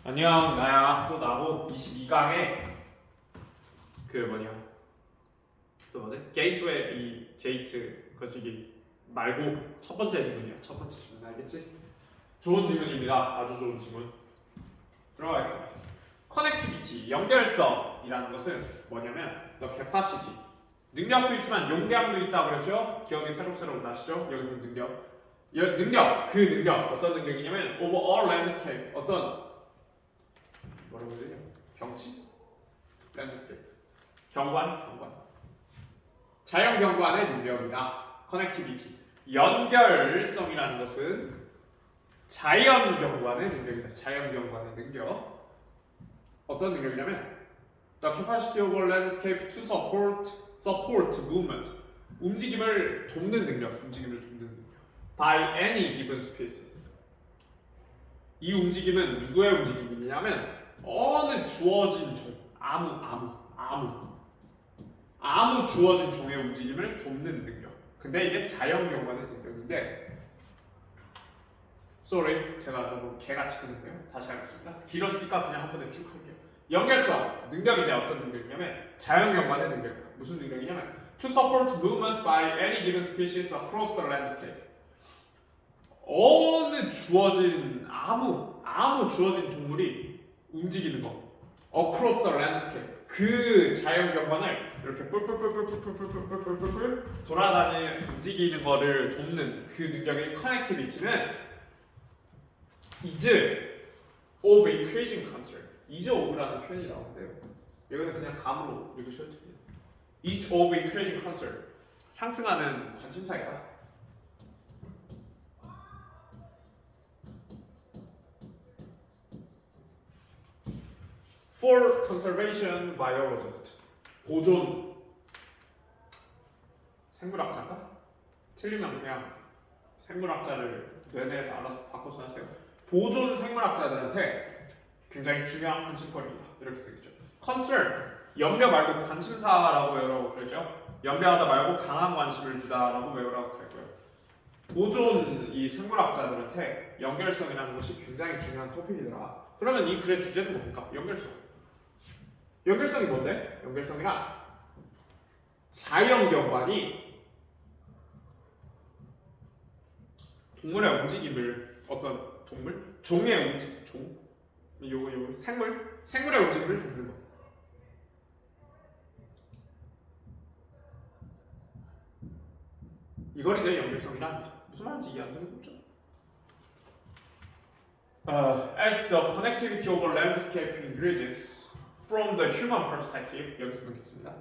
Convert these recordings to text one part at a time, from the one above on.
안녕, 나야. 또 나고 22강에 또 뭐지? 게이트웨이 이 게이트 거시기 말고 첫 번째 질문이야. 첫 번째 질문 알겠지? 좋은 질문입니다. 아주 좋은 질문. 들어가겠습니다. 커넥티비티, 연결성이라는 것은 뭐냐면 the capacity. 능력도 있지만 용량도 있다고 그랬죠? 기억이 새록새록 나시죠? 여기서 그 능력 어떤 능력이냐면 over all landscape 뭐라고 해야 되냐? 경치? 랜드스케이프. 경관. 자연 경관의 능력이다. 커넥티비티. 연결성이라는 것은 자연 경관의 능력이다. 자연 경관의 능력. 어떤 능력이냐면 the capacity of a landscape to support movement. 움직임을 돕는 능력. by any given species. 이 움직임은 누구의 움직임이냐면 어느 주어진 종, 아무 주어진 종의 움직임을 돕는 능력. 근데 이게 자연 경관의 능력인데, sorry, 제가 너무 개같이 끊는데요. 다시 하겠습니다. 길었으니까 그냥 한 번에 쭉 할게요. 연결성 능력인데 어떤 능력이냐면 자연 경관의 능력이다. 무슨 능력이냐면 to support movement by any given species across the landscape. 어느 주어진 아무 주어진 동물이 움직이는 거. across the landscape. 그 자연 경관을 이렇게 뿔뿔뿔뿔뿔뿔뿔뿔뿔뿔 돌아다니는 움직이는 거를 돕는 그 능력의 커넥티비티는 is of increasing concern. is of라는 표현이 나오는데요. 이거는 그냥 감으로 읽으셔도 됩니다. is of increasing concern. 상승하는 관심사이다. For conservation biologist. 보존 생물학자인가? 틀리면 그냥 생물학자를 뇌내에서 알아서 바꿔서 하세요. 보존 생물학자들한테 굉장히 중요한 관심거리입니다. 이렇게 되겠죠. concern, 염려 말고 관심사라고 외우라고 그랬죠. 염려하다 말고 강한 관심을 주다라고 외우라고 그랬고요. 보존 이 생물학자들한테 연결성이라는 것이 굉장히 중요한 토픽이더라. 그러면 이 글의 주제는 뭡니까? 연결성이 뭔데? 연결성이란 자연경관이 동물의 움직임을 종의 움직임, 생물의 움직임을 돕는 것. 이걸 이제 연결성이라 합니다. 무슨 말인지 이해 안 되는 거죠? As the connectivity of a landscape increases from the human perspective, 여기서 끊겠습니다.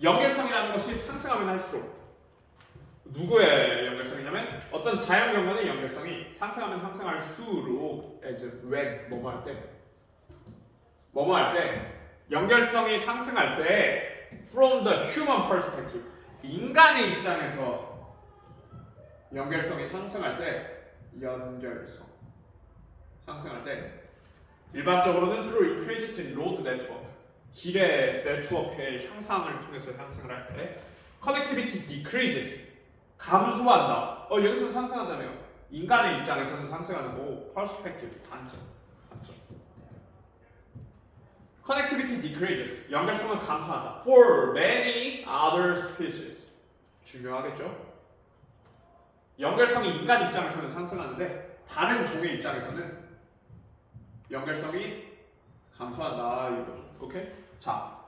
연결성이라는 것이 상승하면 할수록 누구의 연결성이냐면 어떤 자연 경관의 연결성이 상승하면 상승할수록 as when 뭐뭐 할 때 연결성이 상승할 때 from the human perspective 인간의 입장에서 연결성이 상승할 때 일반적으로는 through increases in road network 길의 네트워크의 향상을 통해서 향상을 할 때 connectivity decreases 감소한다. 여기서는 상승한다며요. 인간의 입장에서는 상승하는 거고 perspective 단점. connectivity decreases 연결성은 감소한다. for many other species 중요하겠죠? 연결성이 인간 입장에서는 상승하는데 다른 종의 입장에서는 연결성이 감소한다 이거죠. 오케이? 자,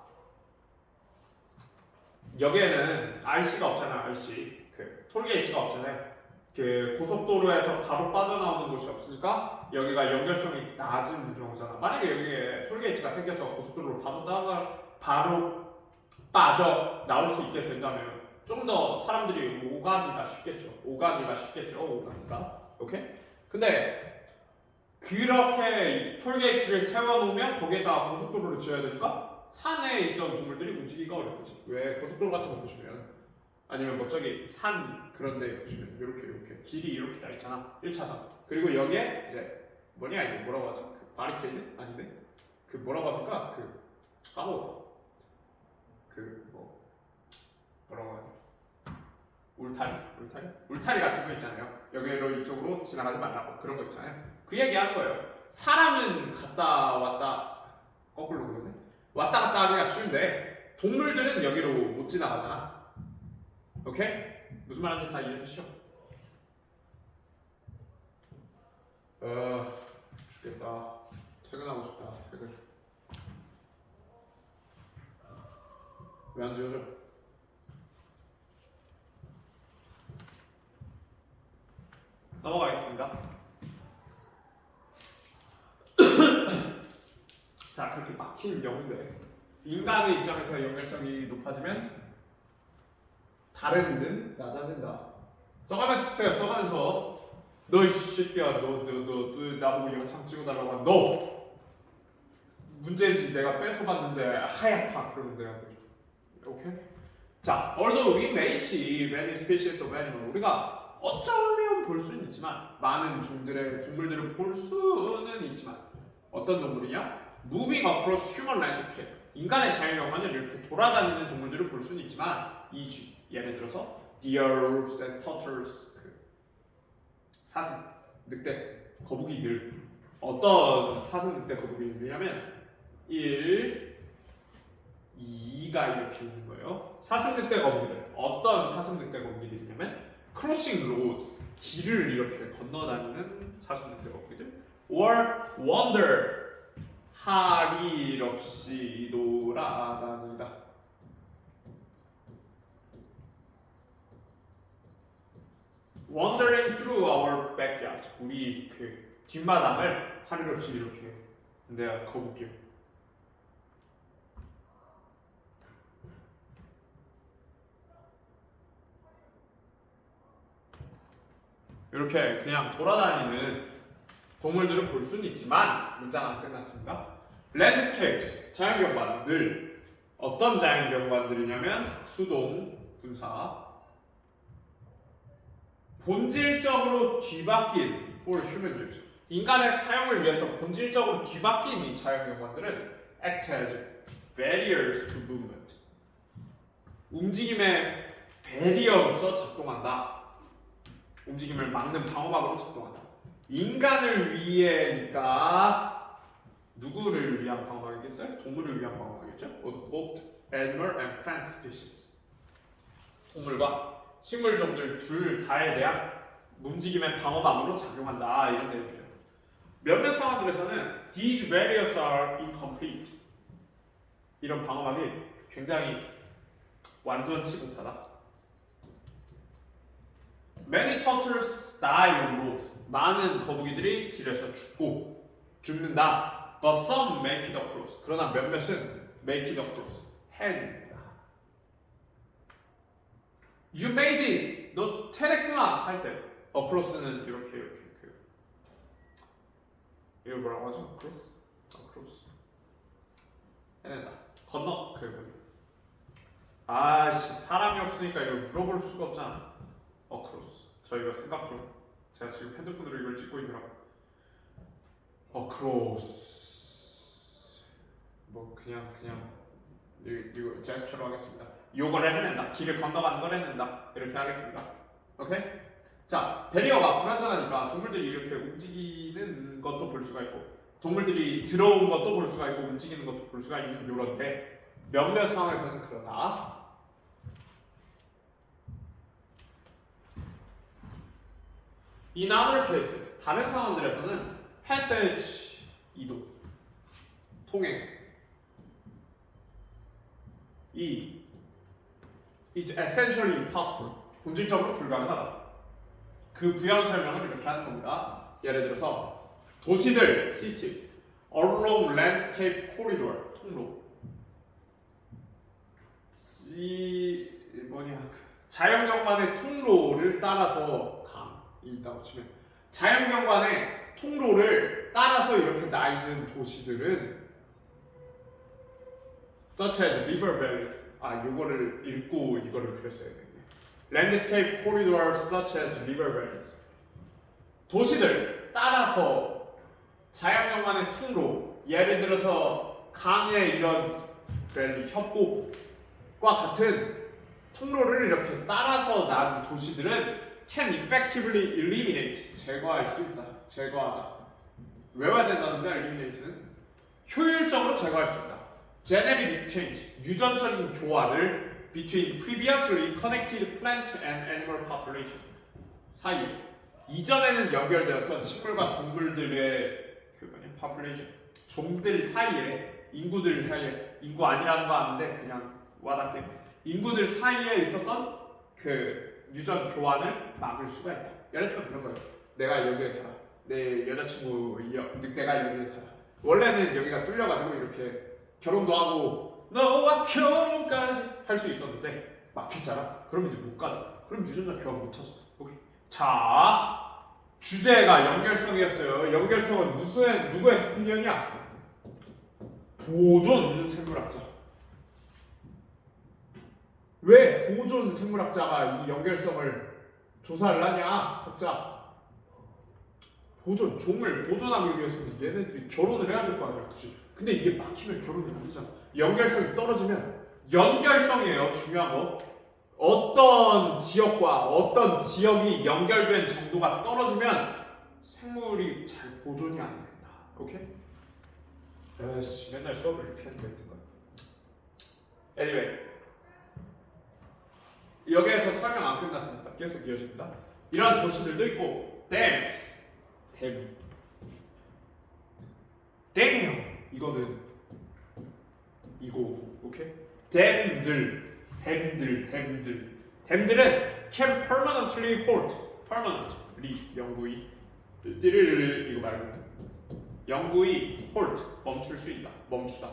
여기에는 RC가 없잖아. RC 그 톨게이트가 없잖아요. 그 고속도로에서 바로 빠져나오는 곳이 없으니까 여기가 연결성이 낮은 경우잖아. 만약에 여기에 톨게이트가 생겨서 고속도로로 바로 빠져 나올 수 있게 된다면 좀 더 사람들이 오가기가 쉽겠죠. 오케이? 근데 그렇게 톨게이트를 세워놓으면 거기에다 고속도로를 지어야 되니까 산에 있던 동물들이 움직이기가 어렵겠지. 왜 고속도로 같은 거 보시면 아니면 뭐 저기 산 그런 데 보시면 이렇게 길이 이렇게 나 있잖아. 1차선. 그리고 여기에 이제 이거 뭐라고 하지? 그 바리케이드? 아닌데? 그 뭐라고 합니까? 그 까먹었다. 뭐라고 하냐? 울타리 같은 거 있잖아요. 여기로 이쪽으로 지나가지 말라고 그런 거 있잖아요. 그 얘기하는 거예요. 사람은 갔다 왔다 거꾸로 그러네. 왔다 갔다 하기가 쉬운데 동물들은 여기로 못 지나가잖아. 오케이? 무슨 말인지 다 이해되시죠? 죽겠다. 퇴근하고 싶다. 퇴근. 왜 안 지워져? 넘어가겠습니다. 자, 그렇게 막힌 영대. 인간의 입장에서 연결성이 높아지면 다른 는 낮아진다. 써가면서 쓰세요. 써가면서 너 이 새끼야, 너 나보고 영상 찍어달라고 한 너 문제지. 내가 뺏어봤는데 하얗다 그러면 돼요. 오케이? 자, although we may see many species of animal, 우리가 어쩌면 볼 수는 있지만 많은 종들의 동물들을 볼 수는 있지만 어떤 동물이냐? Moving across human landscape, 인간의 자연경관을 이렇게 돌아다니는 동물들을 볼 수는 있지만 이주, 예를 들어서 deer, wolves, and turtles, 그 사슴, 늑대, 거북이들. 어떤 사슴, 늑대, 거북이들이냐면 1, 2가 이렇게 있는 거예요. 사슴, 늑대, 거북이들. 어떤 사슴, 늑대, 거북이들이냐면 crossing roads, 길을 이렇게 건너다니는 사슴, 늑대, 거북이들. or wander, 할 일 없이 돌아다니다. wandering through our backyard, 우리 그 뒷마당을 할 일 없이 이렇게 내가 거북이요. 이렇게 그냥 돌아다니는 동물들을 볼 수는 있지만 문장 안 끝났습니다. landscapes, 자연경관들. 어떤 자연경관들이냐면 수동, 분사. 본질적으로 뒤바뀐 for human use, 인간의 사용을 위해서 본질적으로 뒤바뀐 이 자연경관들은 act as barriers to movement, 움직임의 배리어로서 작동한다. 움직임을 막는 방어막으로 작동한다. 인간을 위해니까 누구를 위한 방어막이겠어요? 동물을 위한 방어막이겠죠? Both animal and plant species, 동물과 식물종들 둘 다에 대한 움직임의 방어막으로 작용한다, 이런 내용이죠. 몇몇 상황들에서는 these barriers are incomplete, 이런 방어막이 굉장히 완전치 못하다. Many turtles die on roads, 많은 거북이들이 길에서 죽는다. But some make it across, 그러나 몇몇은 make it across, 해냅니다. You made it, 너 해냈구나 할 때 across는 이렇게 이거 뭐라고 하죠? across 해낸다, 건너. 아씨, 사람이 없으니까 이걸 물어볼 수가 없잖아. across, 저희가 생각 좀, 제가 지금 핸드폰으로 이걸 찍고 있느라 across 뭐 그냥 이거 제스처로 하겠습니다. 요거를 해낸다, 길을 건너가는 걸 해낸다, 이렇게 하겠습니다. 오케이? 자, 배리어가 불완전하니까 동물들이 이렇게 움직이는 것도 볼 수가 있고 동물들이 들어온 것도 볼 수가 있고 움직이는 것도 볼 수가 있는 요런데 몇몇 상황에서는 그러다. In other cases, 다른 상황들에서는 passage, 이동, 통행, 이 is essentially impossible, 본질적으로 불가능하다. 그 부연 설명을 이렇게 하는 겁니다. 예를 들어서 도시들, cities, along landscape corridor, 통로. 자연경관의 통로를 따라서 강이 있다고 치면 자연경관의 통로를 따라서 이렇게 나 있는 도시들은 such as river valleys, 요거를 읽고 이거를 그렸어야 되겠네. Landscape corridors such as river valleys, 도시들 따라서 자연경관의 통로, 예를 들어서 강의 이런 밸리, 협곡과 같은 통로를 이렇게 따라서 난 도시들은 can effectively eliminate, 제거할 수 있다, 제거하다. 외워야 된다는데 eliminate는 효율적으로 제거할 수 있다. Generic exchange, 유전적인 교환을 between previously connected plant and animal population 사이 이전에는 연결되었던 식물과 동물들의 그 뭐냐 population 종들 사이에 인구들 사이에 인구 아니라는 거 아는데 그냥 와닿게 인구들 사이에 있었던 그 유전 교환을 막을 수가 있다. 예를 들면 그런 거예요. 내가 여기에 살아. 내 여자친구 내가 여기에 살아. 원래는 여기가 뚫려가지고 이렇게 결혼도 하고 너와 결혼까지 할 수 있었는데 막혔잖아. 그럼 이제 못 가잖아. 그럼 유전자 교환 못 하잖아. 오케이. 자 주제가 연결성이었어요. 연결성은 누구의 토픽이었냐? 보존 생물학자. 왜 보존 생물학자가 이 연결성을 조사를 하냐? 학자. 보존, 종을 보존하기 위해서는 얘네들이 결혼을 해야 될 거 아니야, 굳이. 근데 이게 막히면 결혼이 안 되잖아. 연결성이 떨어지면 연결성이에요, 중요한 거. 어떤 지역과 어떤 지역이 연결된 정도가 떨어지면 생물이 잘 보존이 안 된다. 오케이? 에이씨, 맨날 수업을 이렇게 하는 게 있던 거야. Anyway, 여기에서 설명 안 끝났습니다. 계속 이어집니다. 이런 도시들도 있고, dams. 댐 이거는 이거 오케이 댐들은 can permanently hold permanently 영구히 띠르르르 이거 말고 영구히 hold 멈출 수 있다 멈추다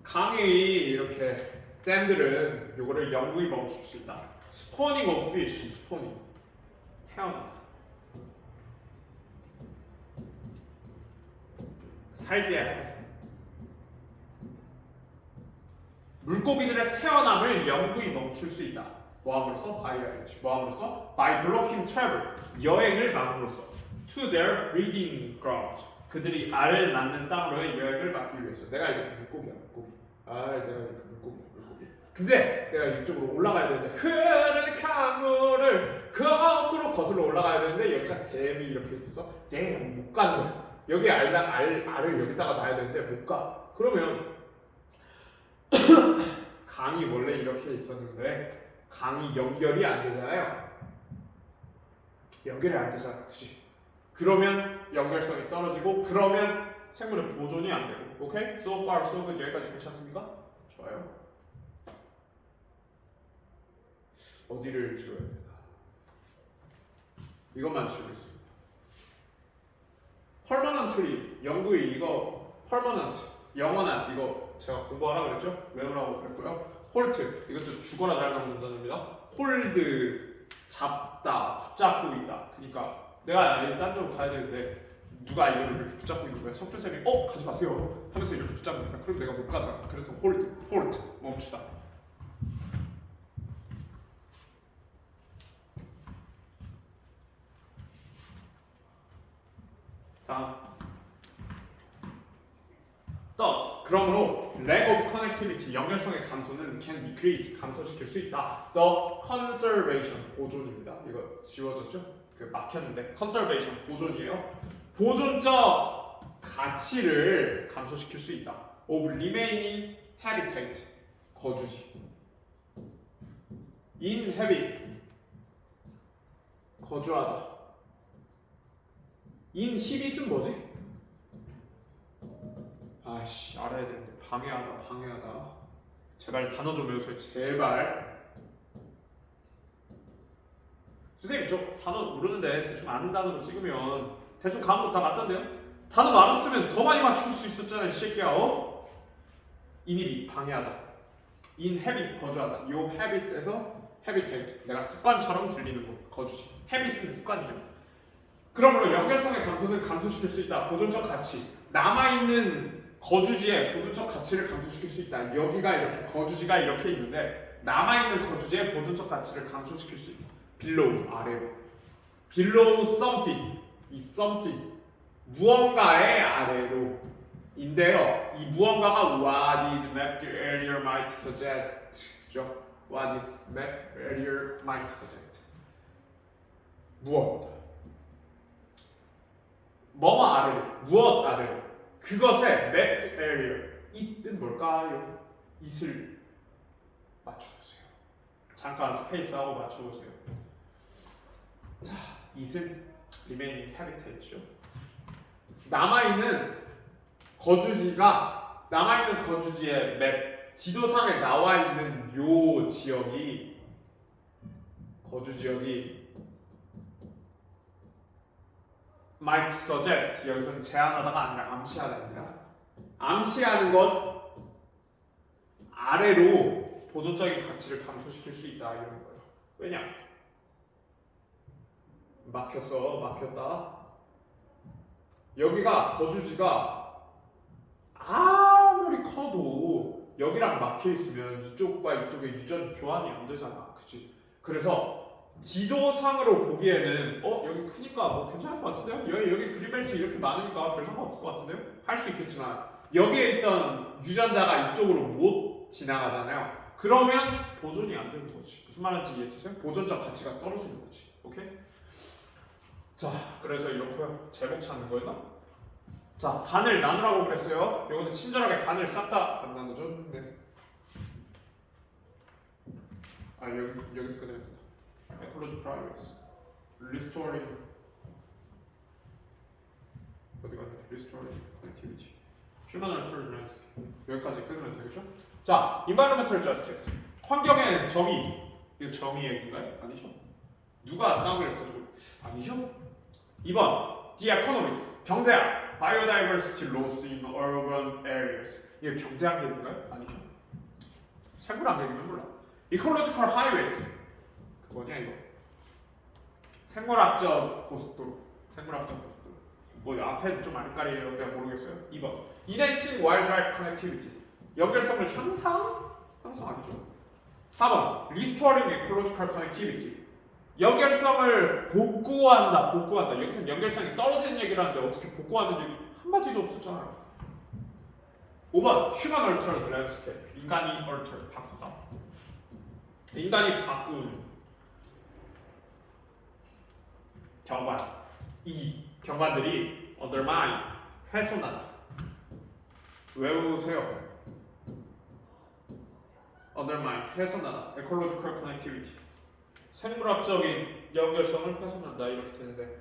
강이 이렇게 댐들은 요거를 영구히 멈출 수 있다 spawning of fish spawning 태어나 살게 물고기들의 태어남을 영구히 멈출 수 있다. 뭐함으로써? 뭐함으로써? by blocking travel 여행을 막음으로써 to their breeding grounds 그들이 알을 낳는 땅으로의 여행을 막기 위해서 내가 이렇게 물고기야 내가 이렇게 물고기 근데 내가 이쪽으로 올라가야 되는데 흐르는 강물을 거꾸로 거슬러 올라가야 되는데 여기가 댐이 이렇게 있어서 댐 못 가는 거야. 여기 알을 여기다가 놔야 되는데 못 가. 그러면 강이 원래 이렇게 있었는데 강이 연결이 안 되잖아요. 연결이 안 되잖아, 그렇지? 그러면 연결성이 떨어지고 그러면 생물의 보존이 안 되고. 오케이? So far, so good. 여기까지 괜찮습니까? 좋아요. 어디를 찍어야 되나? 이것만 찍겠습니다. permanently 영구히 이거 permanent 영원한 이거 제가 공부하라 그랬죠? 외우라고 그랬고요. hold 이것도 죽어라 잘 나오는 단어입니다. hold 잡다 붙잡고 있다. 그러니까 내가 딴 쪽으로 가야 되는데 누가 이거를 이렇게 붙잡고 있는 거야. 석준쌤이 가지 마세요 하면서 이렇게 붙잡는 거야. 그럼 내가 못 가잖아. 그래서 hold 멈추다. 다음 thus 그러므로 lack of connectivity 연결성의 감소는 can decrease 감소시킬 수 있다. the conservation 보존입니다. 이거 지워졌죠? 그 막혔는데 conservation 보존이에요. 보존적 가치를 감소시킬 수 있다. of remaining habitat 거주지 inhabit 거주하다 inhibit은 뭐지? 아씨 알아야 되는데 방해하다 제발 단어 좀 외우세요 제발. 선생님 저 단어 모르는데 대충 아는 단어로 찍으면 대충 감으로 다 맞던데요? 단어 많았으면 더 많이 맞출 수 있었잖아요 이 새끼야. inhibit 방해하다 inhabit 거주하다 요 habit에서 habitat 내가 습관처럼 들리는 곳 거주지 habit은 습관이죠. 그러므로 연결성의 감소는 감소시킬 수 있다. 보존적 가치 남아있는 거주지의 보존적 가치를 감소시킬 수 있다. 여기가 이렇게 거주지가 이렇게 있는데 남아있는 거주지의 보존적 가치를 감소시킬 수 있다. below 아래로 below something 이 something 무언가의 아래로 인데요. 이 무언가가 what is map area might suggest 그죠? what is map area might suggest 무엇 뭐뭐 아래로, 무엇 아래로. 그것의 mapped area. it은 뭘까요? it을 맞춰보세요. 잠깐 스페이스하고 맞춰보세요. 자, it은 remaining habitate죠. 남아있는 거주지의 맵, 지도상에 나와있는 요 지역이, 거주 지역이 might suggest, 여기서는 제안하다가 아니라 암시하다입니다. 암시하는 것 아래로 보존적인 가치를 감소시킬 수 있다 이런 거예요. 왜냐? 막혔다. 여기가 거주지가 아무리 커도 여기랑 막혀 있으면 이쪽과 이쪽의 유전 교환이 안 되잖아, 그치? 그래서 지도상으로 보기에는 여기 크니까 뭐 괜찮을 것 같은데요? 여기 그린벨트 이렇게 많으니까 별 상관 없을 것 같은데요? 할 수 있겠지만 여기에 있던 유전자가 이쪽으로 못 지나가잖아요. 그러면 보존이 안 되는 거지. 무슨 말인지 이해되세요? 보존적 가치가 떨어지는 거지. 오케이? 자, 그래서 이렇고요. 제목 찾는 거였나? 자, 반을 나누라고 그랬어요. 이거는 친절하게 반을 싹 다 안 나누죠? 네. 아, 여기서 끝내면 된다. Ecological privacy, restoring 어디 갔냐? Restoring connectivity, human altered landscape. 여기까지 끊으면 되겠죠? 자, environmental justice. 환경의 정의. 이거 정의 얘기인가요? 아니죠? 누가 땅을 가지고 아니죠? 2번 the economics. 경제학. biodiversity loss in urban areas. 이거 경제학 얘기인가요? 아니죠? 생물학 얘기면 몰라. ecological highways. 뭐냐 이거? 생물학적 고속도로. 뭐 앞에 좀 아리까리해요. 내가 모르겠어요. 2번 enhancing wildlife connectivity. 연결성을 향상 아니죠. 4번 restoring ecological connectivity. 연결성을 복구한다. 여기서 연결성이 떨어지는 얘기를 하는데 어떻게 복구하는 얘기 한마디도 없었잖아요. 5번 human altered landscape. 인간이 alter 바꾸다. 인간이 바꾸는 경관. 이 경관들이 undermine, 훼손하다. 외우세요. undermine, 훼손하다. ecological connectivity. 생물학적인 연결성을 훼손한다 이렇게 되는데,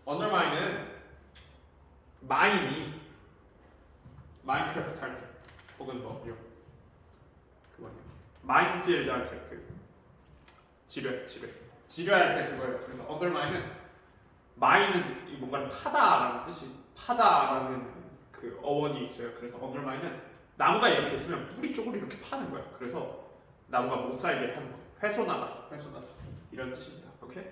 undermine은 마인이 마인크래프트 할 때, 혹은 뭐 그거요. 마인필드 할 때 지뢰할 때 그거예요. 그래서 undermine은 마인은 뭔가를 파다라는 뜻이, 파다라는 그 어원이 있어요. 그래서 undermine은 나무가 이렇게 있으면 뿌리 쪽으로 이렇게 파는 거야. 그래서 나무가 못 살게 하는 거. 훼손하다 이런 뜻입니다. 오케이?